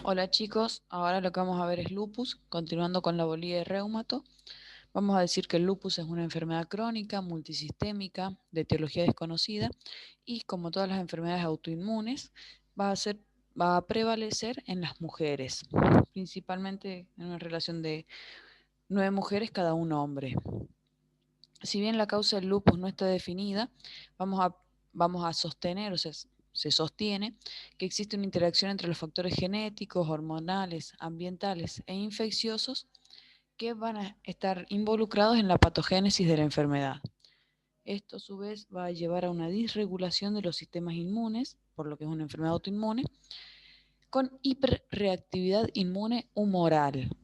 Hola chicos, ahora lo que vamos a ver es lupus, continuando con la bolía de reumato. Vamos a decir que el lupus es una enfermedad crónica, multisistémica, de etiología desconocida y como todas las enfermedades autoinmunes va a ser, va a prevalecer en las mujeres, principalmente en una relación de 9 mujeres cada un hombre. Si bien la causa del lupus no está definida, vamos a, vamos a sostener, o sea, se sostiene que existe una interacción entre los factores genéticos, hormonales, ambientales e infecciosos que van a estar involucrados en la patogénesis de la enfermedad. Esto a su vez va a llevar a una disregulación de los sistemas inmunes, por lo que es una enfermedad autoinmune, con hiperreactividad inmune humoral,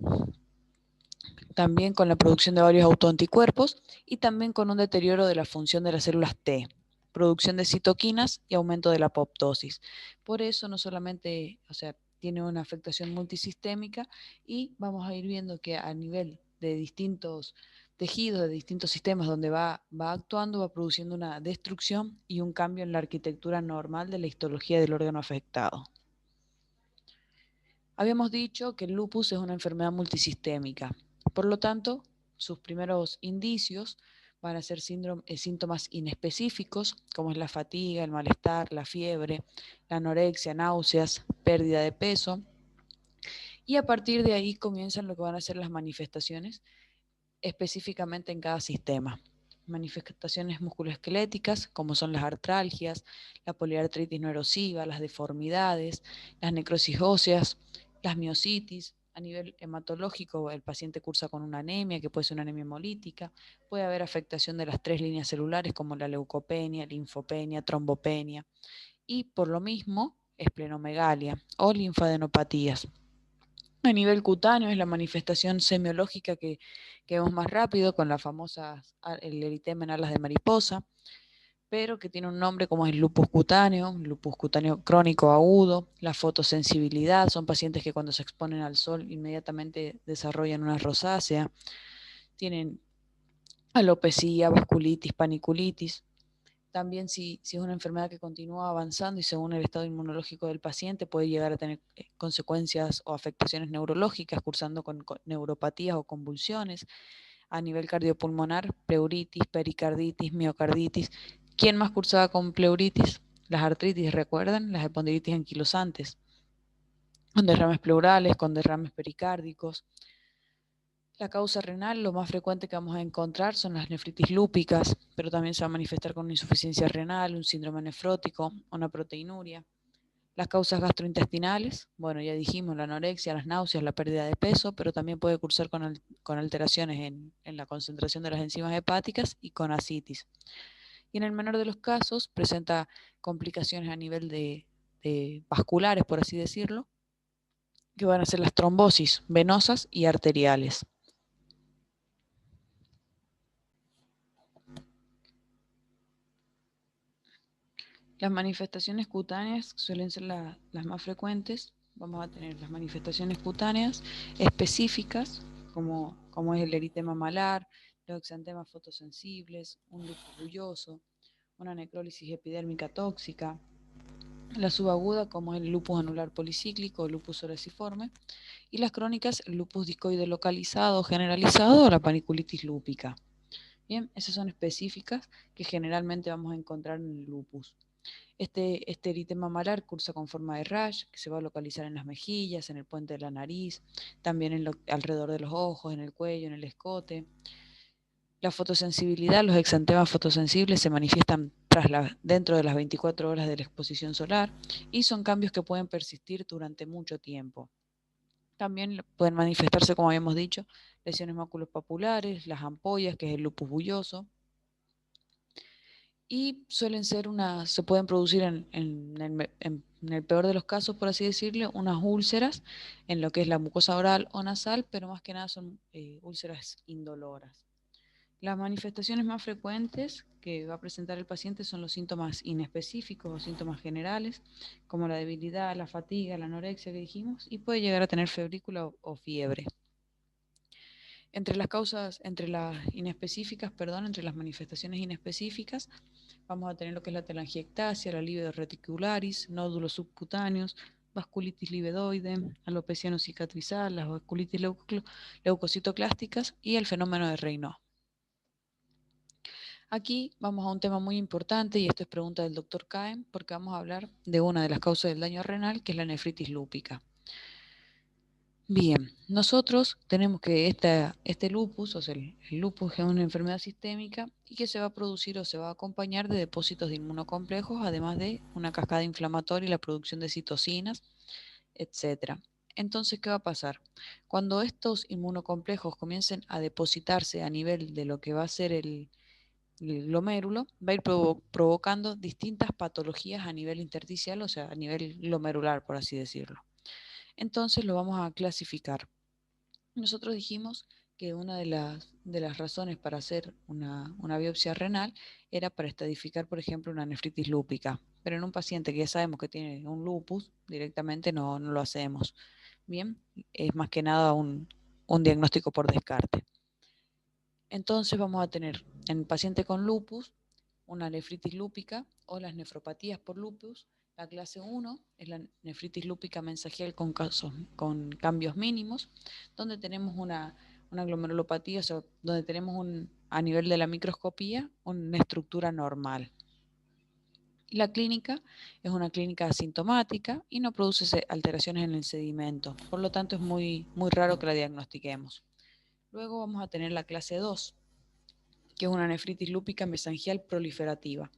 también con la producción de varios autoanticuerpos y también con un deterioro de la función de las células T, producción de citoquinas y aumento de la apoptosis. Por eso no solamente, o sea, tiene una afectación multisistémica y vamos a ir viendo que a nivel de distintos tejidos, de distintos sistemas donde va actuando, va produciendo una destrucción y un cambio en la arquitectura normal de la histología del órgano afectado. Habíamos dicho que el lupus es una enfermedad multisistémica, por lo tanto, sus primeros indicios van a ser síntomas inespecíficos, como es la fatiga, el malestar, la fiebre, la anorexia, náuseas, pérdida de peso, y a partir de ahí comienzan lo que van a ser las manifestaciones específicamente en cada sistema. Manifestaciones musculoesqueléticas, como son las artralgias, la poliartritis no erosiva, las deformidades, las necrosis óseas, las miositis. A nivel hematológico, el paciente cursa con una anemia, que puede ser una anemia hemolítica. Puede haber afectación de las 3 líneas celulares, como la leucopenia, linfopenia, trombopenia. Y por lo mismo, esplenomegalia o linfadenopatías. A nivel cutáneo es la manifestación semiológica que vemos más rápido con la famosa el eritema en alas de mariposa, pero que tiene un nombre como el lupus cutáneo crónico agudo, la fotosensibilidad, son pacientes que cuando se exponen al sol inmediatamente desarrollan una rosácea, tienen alopecia, vasculitis, paniculitis. También si es una enfermedad que continúa avanzando y según el estado inmunológico del paciente puede llegar a tener consecuencias o afectaciones neurológicas, cursando con neuropatías o convulsiones. A nivel cardiopulmonar, pleuritis, pericarditis, miocarditis. ¿Quién más cursaba con pleuritis? Las artritis, ¿recuerdan? Las epondilitis anquilosantes, con derrames pleurales, con derrames pericárdicos. La causa renal, lo más frecuente que vamos a encontrar son las nefritis lúpicas, pero también se va a manifestar con una insuficiencia renal, un síndrome nefrótico, una proteinuria. Las causas gastrointestinales, bueno, ya dijimos, la anorexia, las náuseas, la pérdida de peso, pero también puede cursar con alteraciones en la concentración de las enzimas hepáticas y con ascitis. Y en el menor de los casos presenta complicaciones a nivel de vasculares, por así decirlo, que van a ser las trombosis venosas y arteriales. Las manifestaciones cutáneas suelen ser las más frecuentes. Vamos a tener las manifestaciones cutáneas específicas, como es el eritema malar, los exantemas fotosensibles, un lupus bulloso, una necrólisis epidérmica tóxica, la subaguda, como es el lupus anular policíclico o lupus psoriasiforme, y las crónicas, el lupus discoide localizado o generalizado o la paniculitis lúpica. Bien, esas son específicas que generalmente vamos a encontrar en el lupus. Este eritema malar cursa con forma de rash, que se va a localizar en las mejillas, en el puente de la nariz, también alrededor de los ojos, en el cuello, en el escote. La fotosensibilidad, los exantemas fotosensibles se manifiestan dentro de las 24 horas de la exposición solar y son cambios que pueden persistir durante mucho tiempo. También pueden manifestarse, como habíamos dicho, lesiones maculopapulares, las ampollas, que es el lupus bulloso, y se pueden producir en el peor de los casos, por así decirlo, unas úlceras en lo que es la mucosa oral o nasal, pero más que nada son úlceras indoloras. Las manifestaciones más frecuentes que va a presentar el paciente son los síntomas inespecíficos o síntomas generales, como la debilidad, la fatiga, la anorexia que dijimos, y puede llegar a tener febrícula o fiebre. Entre las inespecíficas, perdón, entre las manifestaciones inespecíficas, vamos a tener lo que es la telangiectasia, la libido reticularis, nódulos subcutáneos, vasculitis livedoide, alopecia no cicatrizal, las vasculitis leucocitoclásticas y el fenómeno de Raynaud. Aquí vamos a un tema muy importante, y esto es pregunta del doctor Caen, porque vamos a hablar de una de las causas del daño renal, que es la nefritis lúpica. Bien, nosotros tenemos que este lupus, o sea, el lupus es una enfermedad sistémica y que se va a producir o se va a acompañar de depósitos de inmunocomplejos, además de una cascada inflamatoria y la producción de citocinas, etc. Entonces, ¿qué va a pasar? Cuando estos inmunocomplejos comiencen a depositarse a nivel de lo que va a ser el glomérulo, va a ir provocando distintas patologías a nivel intersticial, o sea, a nivel glomerular, por así decirlo. Entonces lo vamos a clasificar. Nosotros dijimos que una de las razones para hacer una biopsia renal era para estadificar, por ejemplo, una nefritis lúpica. Pero en un paciente que ya sabemos que tiene un lupus, directamente no lo hacemos. Bien, es más que nada un diagnóstico por descarte. Entonces vamos a tener en el paciente con lupus una nefritis lúpica o las nefropatías por lupus. La clase 1 es la nefritis lúpica mensagial con cambios mínimos, donde tenemos una glomerulopatía, o sea, donde tenemos a nivel de la microscopía una estructura normal. La clínica es una clínica asintomática y no produce alteraciones en el sedimento, por lo tanto es muy raro que la diagnostiquemos. Luego vamos a tener la clase 2, que es una nefritis lúpica mesangial proliferativa,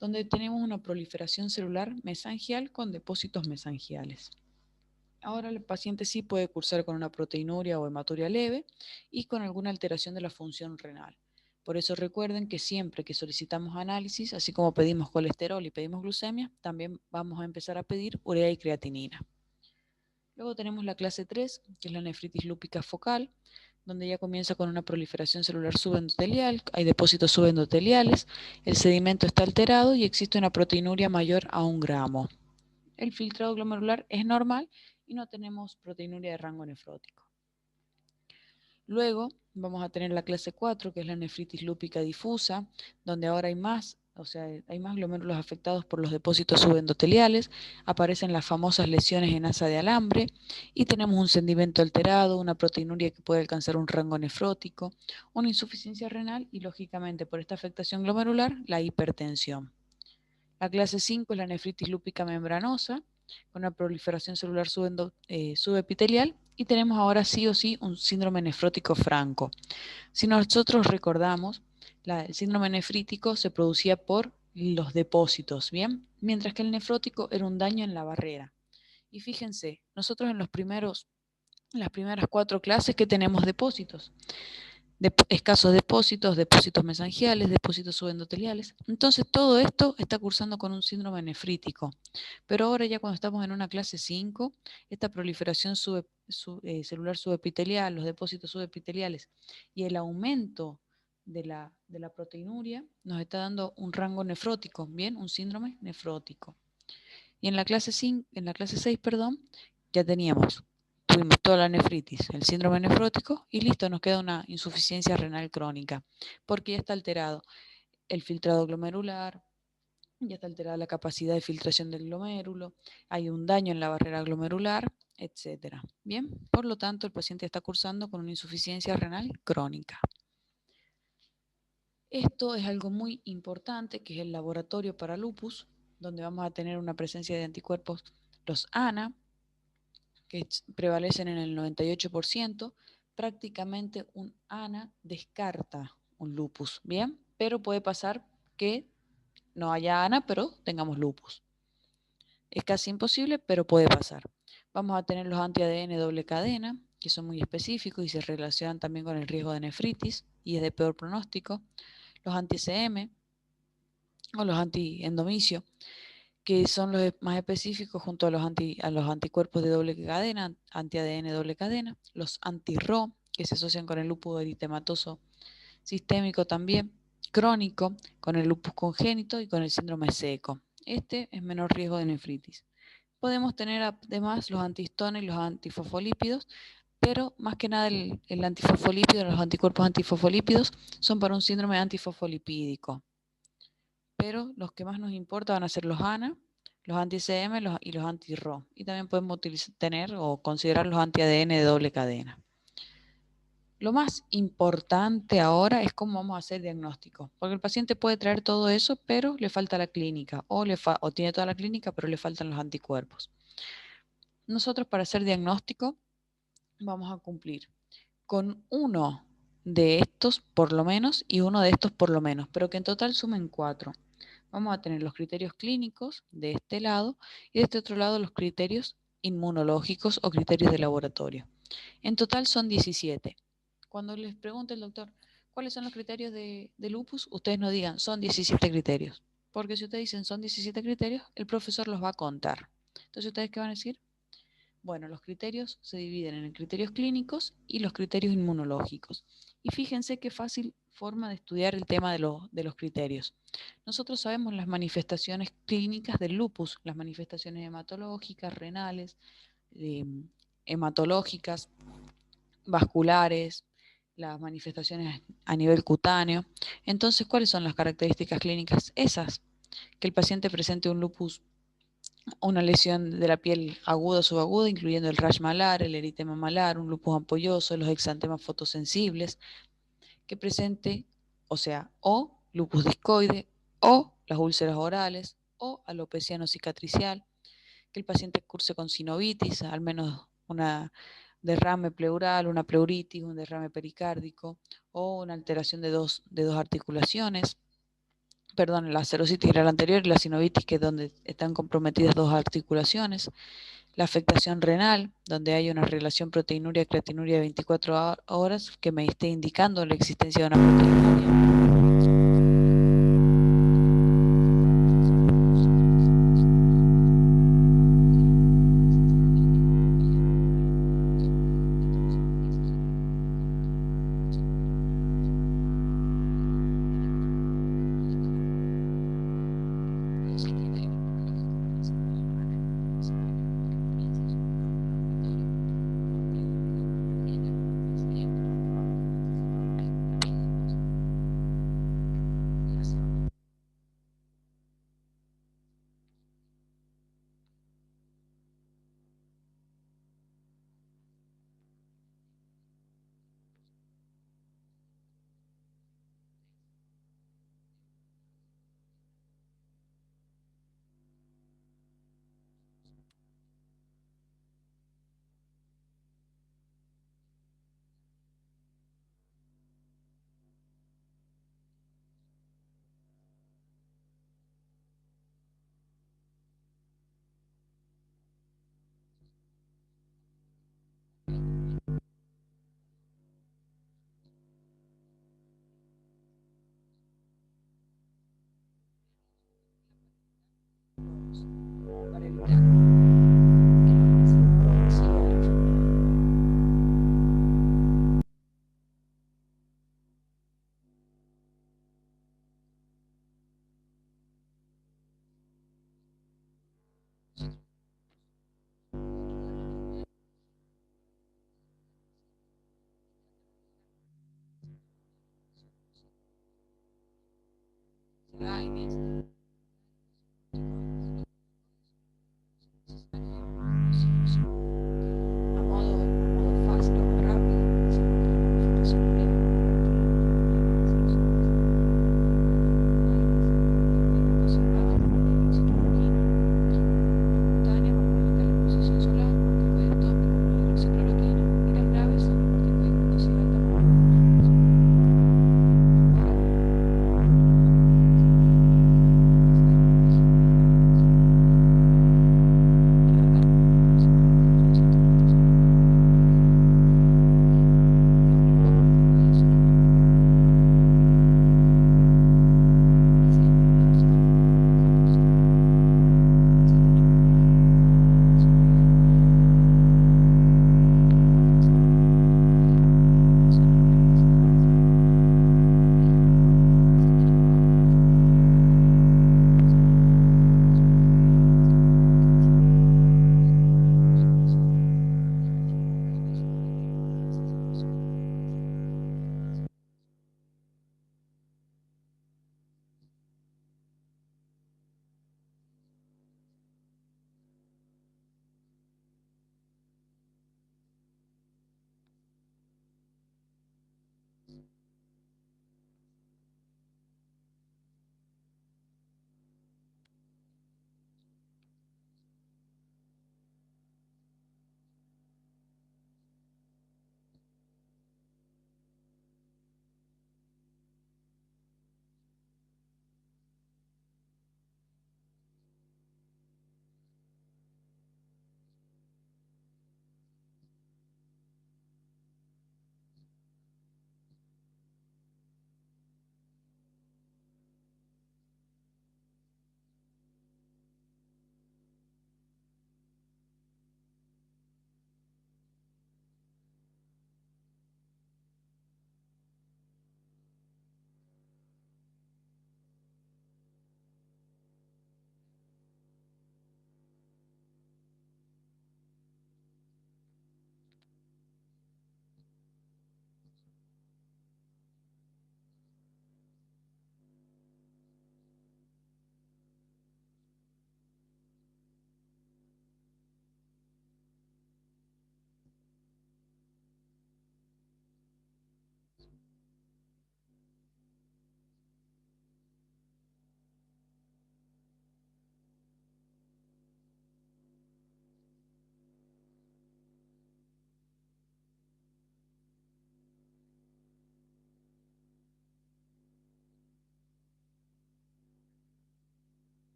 donde tenemos una proliferación celular mesangial con depósitos mesangiales. Ahora el paciente sí puede cursar con una proteinuria o hematuria leve y con alguna alteración de la función renal. Por eso recuerden que siempre que solicitamos análisis, así como pedimos colesterol y pedimos glucemia, también vamos a empezar a pedir urea y creatinina. Luego tenemos la clase 3, que es la nefritis lúpica focal, donde ya comienza con una proliferación celular subendotelial, hay depósitos subendoteliales, el sedimento está alterado y existe una proteinuria mayor a 1 gramo. El filtrado glomerular es normal y no tenemos proteinuria de rango nefrótico. Luego vamos a tener la clase 4, que es la nefritis lúpica difusa, donde ahora hay más glomérulos afectados por los depósitos subendoteliales, aparecen las famosas lesiones en asa de alambre y tenemos un sedimento alterado, una proteinuria que puede alcanzar un rango nefrótico, una insuficiencia renal y, lógicamente, por esta afectación glomerular, la hipertensión. La clase 5 es la nefritis lúpica membranosa, con una proliferación celular subepitelial, y tenemos ahora sí o sí un síndrome nefrótico franco. Si nosotros recordamos, el síndrome nefrítico se producía por los depósitos, ¿bien? Mientras que el nefrótico era un daño en la barrera. Y fíjense, nosotros en las primeras 4 clases que tenemos depósitos. Escasos depósitos mesangiales, depósitos subendoteliales. Entonces todo esto está cursando con un síndrome nefrítico. Pero ahora ya cuando estamos en una clase 5, esta proliferación celular subepitelial, los depósitos subepiteliales y el aumento de la proteinuria nos está dando un rango nefrótico, bien, un síndrome nefrótico. Y en la clase 6, ya tuvimos toda la nefritis, el síndrome nefrótico y listo, nos queda una insuficiencia renal crónica, porque ya está alterado el filtrado glomerular, ya está alterada la capacidad de filtración del glomérulo, hay un daño en la barrera glomerular, etc. Bien, por lo tanto, el paciente está cursando con una insuficiencia renal crónica. Esto es algo muy importante, que es el laboratorio para lupus, donde vamos a tener una presencia de anticuerpos, los ANA, que prevalecen en el 98%, prácticamente un ANA descarta un lupus, ¿bien? Pero puede pasar que no haya ANA, pero tengamos lupus. Es casi imposible, pero puede pasar. Vamos a tener los anti-ADN doble cadena, que son muy específicos y se relacionan también con el riesgo de nefritis y es de peor pronóstico. Los anti-CM o los anti-endomicio, que son los más específicos junto a los anticuerpos de doble cadena, anti-ADN doble cadena, los anti-RO, que se asocian con el lupus eritematoso sistémico también, crónico, con el lupus congénito y con el síndrome seco. Este es menor riesgo de nefritis. Podemos tener además los antihistones y los antifosfolípidos, pero más que nada el antifosfolípido, los anticuerpos antifosfolípidos son para un síndrome antifosfolipídico. Pero los que más nos importan van a ser los ANA, los anti-CM y los anti-RO. Y también podemos tener o considerar los anti-ADN de doble cadena. Lo más importante ahora es cómo vamos a hacer diagnóstico, porque el paciente puede traer todo eso, pero le falta la clínica, o tiene toda la clínica, pero le faltan los anticuerpos. Nosotros para hacer diagnóstico vamos a cumplir con uno de estos por lo menos y uno de estos por lo menos, pero que en total sumen 4. Vamos a tener los criterios clínicos de este lado y de este otro lado los criterios inmunológicos o criterios de laboratorio. En total son 17. Cuando les pregunte el doctor cuáles son los criterios de lupus, ustedes no digan son 17 criterios, porque si ustedes dicen son 17 criterios, el profesor los va a contar. Entonces, ¿ustedes qué van a decir? Bueno, los criterios se dividen en criterios clínicos y los criterios inmunológicos. Y fíjense qué fácil forma de estudiar el tema de los criterios. Nosotros sabemos las manifestaciones clínicas del lupus, las manifestaciones hematológicas, renales, eh, hematológicas, vasculares, las manifestaciones a nivel cutáneo. Entonces, ¿cuáles son las características clínicas? Esas, que el paciente presente un lupus, una lesión de la piel aguda o subaguda, incluyendo el rash malar, el eritema malar, un lupus ampolloso, los exantemas fotosensibles, que presente, o sea, o lupus discoide, o las úlceras orales, o alopecia no cicatricial, que el paciente curse con sinovitis, al menos una derrame pleural, una pleuritis, un derrame pericárdico, o una alteración de dos articulaciones, perdón, la serositis era la anterior y la sinovitis, que es donde están comprometidas dos articulaciones, la afectación renal, donde hay una relación proteinuria-creatinuria de 24 horas que me esté indicando la existencia de una proteinuria. Para evitar